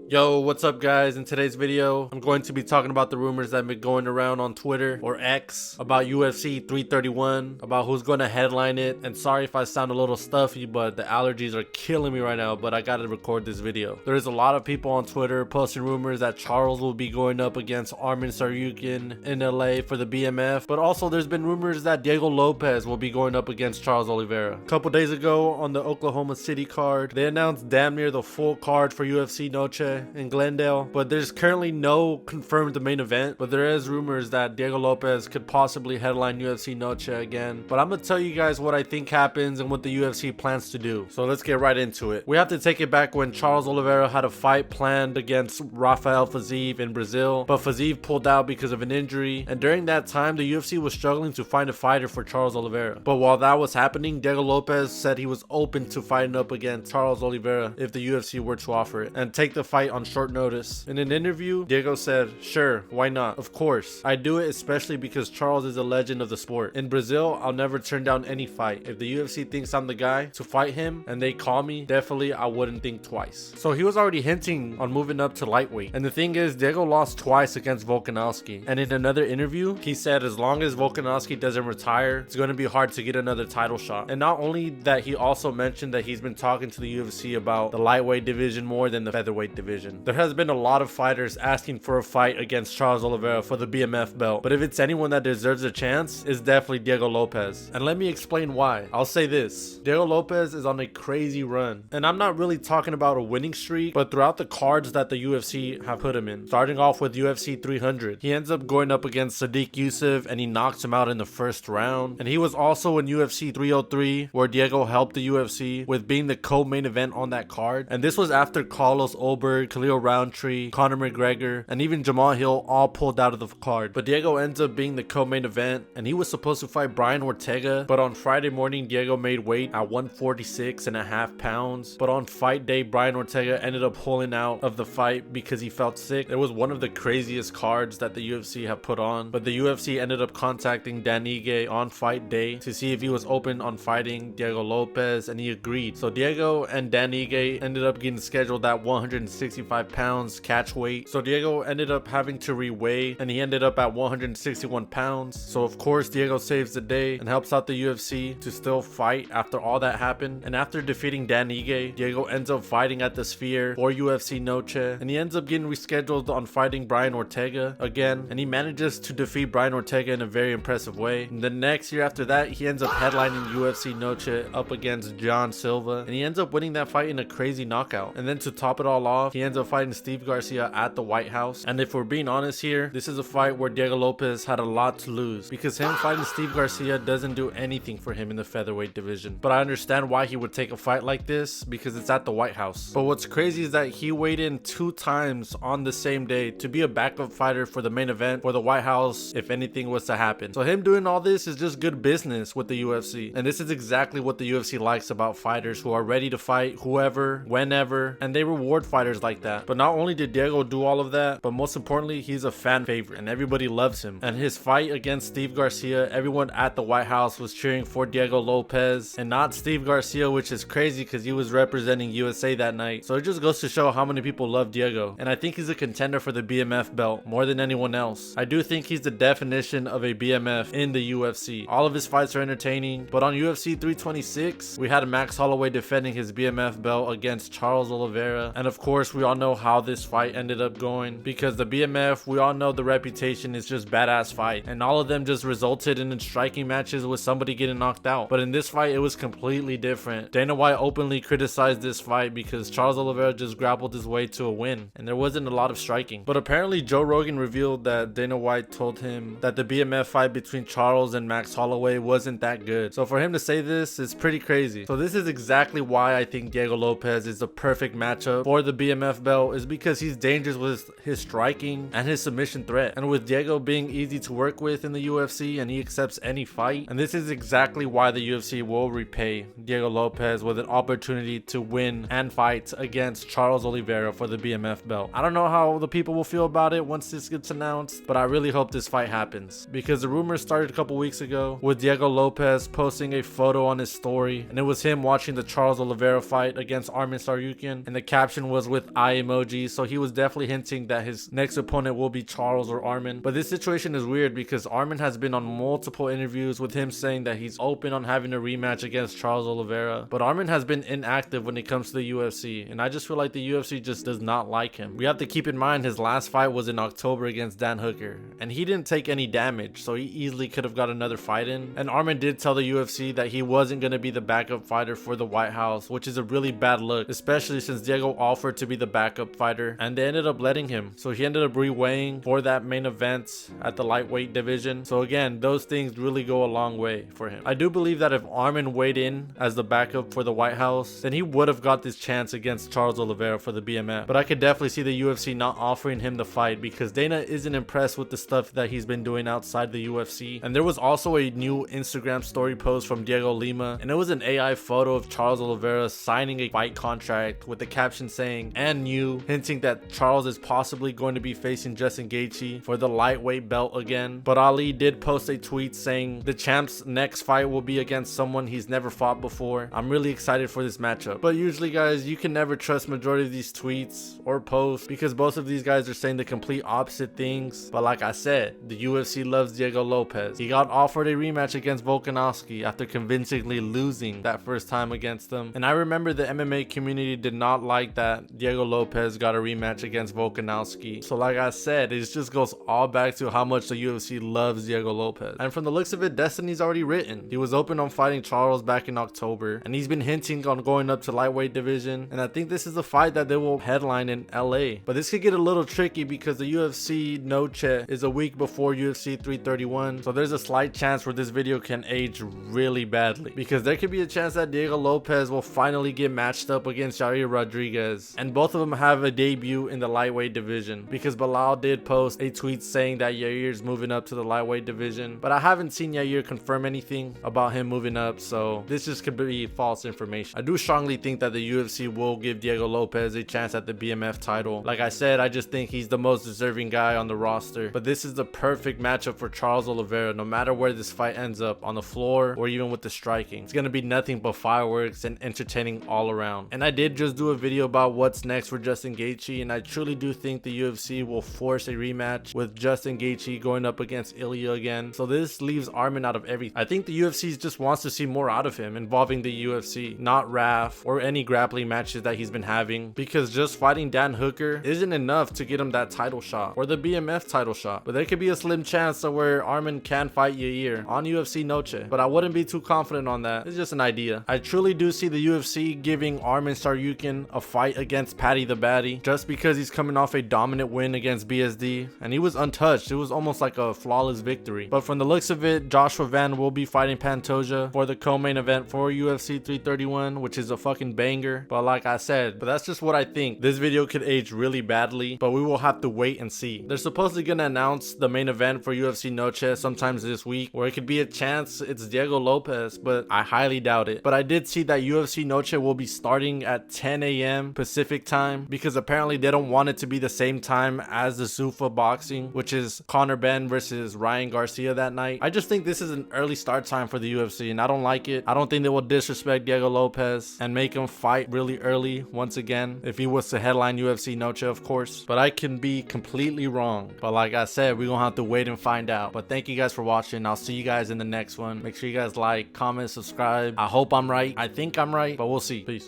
Yo, what's up guys? In today's video, I'm going to be talking about the rumors that have been going around on Twitter or X about UFC 331, about who's going to headline it. And sorry if I sound a little stuffy, but the allergies are killing me right now, but I gotta record this video. There's a lot of people on Twitter posting rumors that Charles will be going up against Arman Tsarukyan in LA for the BMF, but also there's been rumors that Diego Lopez will be going up against Charles Oliveira. A couple days ago on the Oklahoma City card, they announced damn near the full card for UFC Noche in Glendale, but there's currently no confirmed main event, but there is rumors that Diego Lopez could possibly headline UFC Noche again. But I'm gonna tell you guys what I think happens and what the UFC plans to do. So let's get right into it. We have to take it back when Charles Oliveira had a fight planned against Rafael Fiziev in Brazil, but Fiziev pulled out because of an injury, and during that time the UFC was struggling to find a fighter for Charles Oliveira. But while that was happening, Diego Lopez said he was open to fighting up against Charles Oliveira if the UFC were to offer it and take the fight on short notice. In an interview, Diego said, "Sure, why not? Of course. I do it especially because Charles is a legend of the sport. In Brazil, I'll never turn down any fight. If the UFC thinks I'm the guy to fight him and they call me, definitely I wouldn't think twice." So he was already hinting on moving up to lightweight. And the thing is, Diego lost twice against Volkanovski. And in another interview, he said as long as Volkanovski doesn't retire, it's going to be hard to get another title shot. And not only that, he also mentioned that he's been talking to the UFC about the lightweight division more than the featherweight division. There has been a lot of fighters asking for a fight against Charles Oliveira for the BMF belt, but if it's anyone that deserves a chance, it's definitely Diego Lopez. And let me explain why. I'll say this: Diego Lopez is on a crazy run, and I'm not really talking about a winning streak, but throughout the cards that the UFC have put him in, starting off with UFC 300, he ends up going up against Sadiq Youssef and he knocks him out in the first round. And he was also in UFC 303, where Diego helped the UFC with being the co-main event on that card, and this was after Carlos Ulberg, Khalil Roundtree, Conor McGregor, and even Jamal Hill all pulled out of the card. But Diego ends up being the co-main event, and he was supposed to fight Brian Ortega, but on Friday morning Diego made weight at 146.5 pounds. But on fight day, Brian Ortega ended up pulling out of the fight because he felt sick. It was one of the craziest cards that the UFC have put on, but the UFC ended up contacting Dan Ige on fight day to see if he was open on fighting Diego Lopez, and he agreed. So Diego and Dan Ige ended up getting scheduled at 165 pounds catch weight. So Diego ended up having to reweigh, and he ended up at 161 pounds. So of course Diego saves the day and helps out the UFC to still fight after all that happened. And after defeating Dan Ige, Diego ends up fighting at the Sphere for UFC Noche, and he ends up getting rescheduled on fighting Brian Ortega again, and he manages to defeat Brian Ortega in a very impressive way. And the next year after that, he ends up headlining UFC Noche up against John Silva, and he ends up winning that fight in a crazy knockout. And then to top it all off, he ends up fighting Steve Garcia at the White House. And if we're being honest here, this is a fight where Diego Lopez had a lot to lose, because him fighting Steve Garcia doesn't do anything for him in the featherweight division. But I understand why he would take a fight like this, because it's at the White House. But what's crazy is that he weighed in 2 times on the same day to be a backup fighter for the main event for the White House if anything was to happen. So him doing all this is just good business with the UFC. And this is exactly what the UFC likes about fighters who are ready to fight whoever, whenever, and they reward fighters like that. But not only did Diego do all of that, but most importantly, he's a fan favorite and everybody loves him. And his fight against Steve Garcia, everyone at the White House was cheering for Diego Lopez and not Steve Garcia, which is crazy because he was representing USA that night. So it just goes to show how many people love Diego. And I think he's a contender for the BMF belt more than anyone else. I do think he's the definition of a BMF in the UFC. All of his fights are entertaining, but on UFC 326, we had Max Holloway defending his BMF belt against Charles Oliveira. And of course, we all know how this fight ended up going, because the BMF, we all know the reputation is just badass fight, and all of them just resulted in striking matches with somebody getting knocked out. But in this fight, it was completely different. Dana White openly criticized this fight because Charles Oliveira just grappled his way to a win, and there wasn't a lot of striking. But apparently Joe Rogan revealed that Dana White told him that the BMF fight between Charles and Max Holloway wasn't that good. So for him to say this is pretty crazy. So this is exactly why I think Diego Lopez is the perfect matchup for the BMF belt, is because he's dangerous with his striking and his submission threat. And with Diego being easy to work with in the UFC, and he accepts any fight, and this is exactly why the UFC will repay Diego Lopez with an opportunity to win and fight against Charles Oliveira for the BMF belt. I don't know how the people will feel about it once this gets announced, but I really hope this fight happens, because the rumors started a couple weeks ago with Diego Lopez posting a photo on his story, and it was him watching the Charles Oliveira fight against Arman Tsarukyan, and the caption was, "With eye emoji, so he was definitely hinting that his next opponent will be Charles or Armin. But this situation is weird because Armin has been on multiple interviews with him saying that he's open on having a rematch against Charles Oliveira, but Armin has been inactive when it comes to the UFC, and I just feel like the UFC just does not like him. We have to keep in mind his last fight was in October against Dan Hooker, and he didn't take any damage, so he easily could have got another fight in. And Armin did tell the UFC that he wasn't going to be the backup fighter for the White House, which is a really bad look, especially since Diego offered to be the backup fighter, and they ended up letting him. So he ended up re-weighing for that main event at the lightweight division. So again, those things really go a long way for him. I do believe that if Armin weighed in as the backup for the White House, then he would have got this chance against Charles Oliveira for the BMF. But I could definitely see the UFC not offering him the fight because Dana isn't impressed with the stuff that he's been doing outside the UFC. And there was also a new Instagram story post from Diego Lima, and it was an AI photo of Charles Oliveira signing a fight contract with the caption saying "and new," hinting that Charles is possibly going to be facing Justin Gaethje for the lightweight belt again. But Ali did post a tweet saying the champ's next fight will be against someone he's never fought before. I'm really excited for this matchup. But usually, guys, you can never trust majority of these tweets or posts because both of these guys are saying the complete opposite things. But like I said, the UFC loves Diego Lopez. He got offered a rematch against Volkanovski after convincingly losing that first time against him. And I remember the MMA community did not like that Diego Lopez got a rematch against Volkanovski. So like I said, it just goes all back to how much the UFC loves Diego Lopez. And from the looks of it, destiny's already written. He was open on fighting Charles back in October, and he's been hinting on going up to lightweight division. And I think this is a fight that they will headline in LA. But this could get a little tricky because the UFC Noche is a week before UFC 331. So there's a slight chance where this video can age really badly because there could be a chance that Diego Lopez will finally get matched up against Yair Rodriguez, and both of them have a debut in the lightweight division because Bilal did post a tweet saying that Yair is moving up to the lightweight division, but I haven't seen Yair confirm anything about him moving up, so this just could be false information. I do strongly think that the UFC will give Diego Lopez a chance at the BMF title. Like I said, I just think he's the most deserving guy on the roster, but this is the perfect matchup for Charles Oliveira no matter where this fight ends up, on the floor or even with the striking. It's gonna be nothing but fireworks and entertaining all around. And I did just do a video about what's next for Justin Gaethje, and I truly do think the UFC will force a rematch with Justin Gaethje going up against Ilya again. So this leaves Armin out of everything. I think the UFC just wants to see more out of him involving the UFC, not RAF or any grappling matches that he's been having, because just fighting Dan Hooker isn't enough to get him that title shot or the BMF title shot. But there could be a slim chance of where Armin can fight Yair on UFC Noche, but I wouldn't be too confident on that. It's just an idea. I truly do see the UFC giving Armin Saryukin a fight against Paddy the Baddy just because he's coming off a dominant win against BSD and he was untouched. It was almost like a flawless victory. But from the looks of it, Joshua Van will be fighting Pantoja for the co-main event for UFC 331, which is a fucking banger. But like I said, that's just what I think. This video could age really badly, but we will have to wait and see. They're supposedly gonna announce the main event for UFC Noche sometimes this week, where it could be a chance it's Diego Lopez, but I highly doubt it. But I did see that UFC Noche will be starting at 10 a.m. Pacific time because apparently they don't want it to be the same time as the Zuffa boxing, which is Conor Benn versus Ryan Garcia that night. I just think this is an early start time for the UFC and I don't like it. I don't think they will disrespect Diego Lopez and make him fight really early once again if he was to headline UFC Noche, of course. But I can be completely wrong. But like I said, we're gonna have to wait and find out. But thank you guys for watching. I'll see you guys in the next one. Make sure you guys like, comment, subscribe. I hope I'm right. I think I'm right, but we'll see. Peace.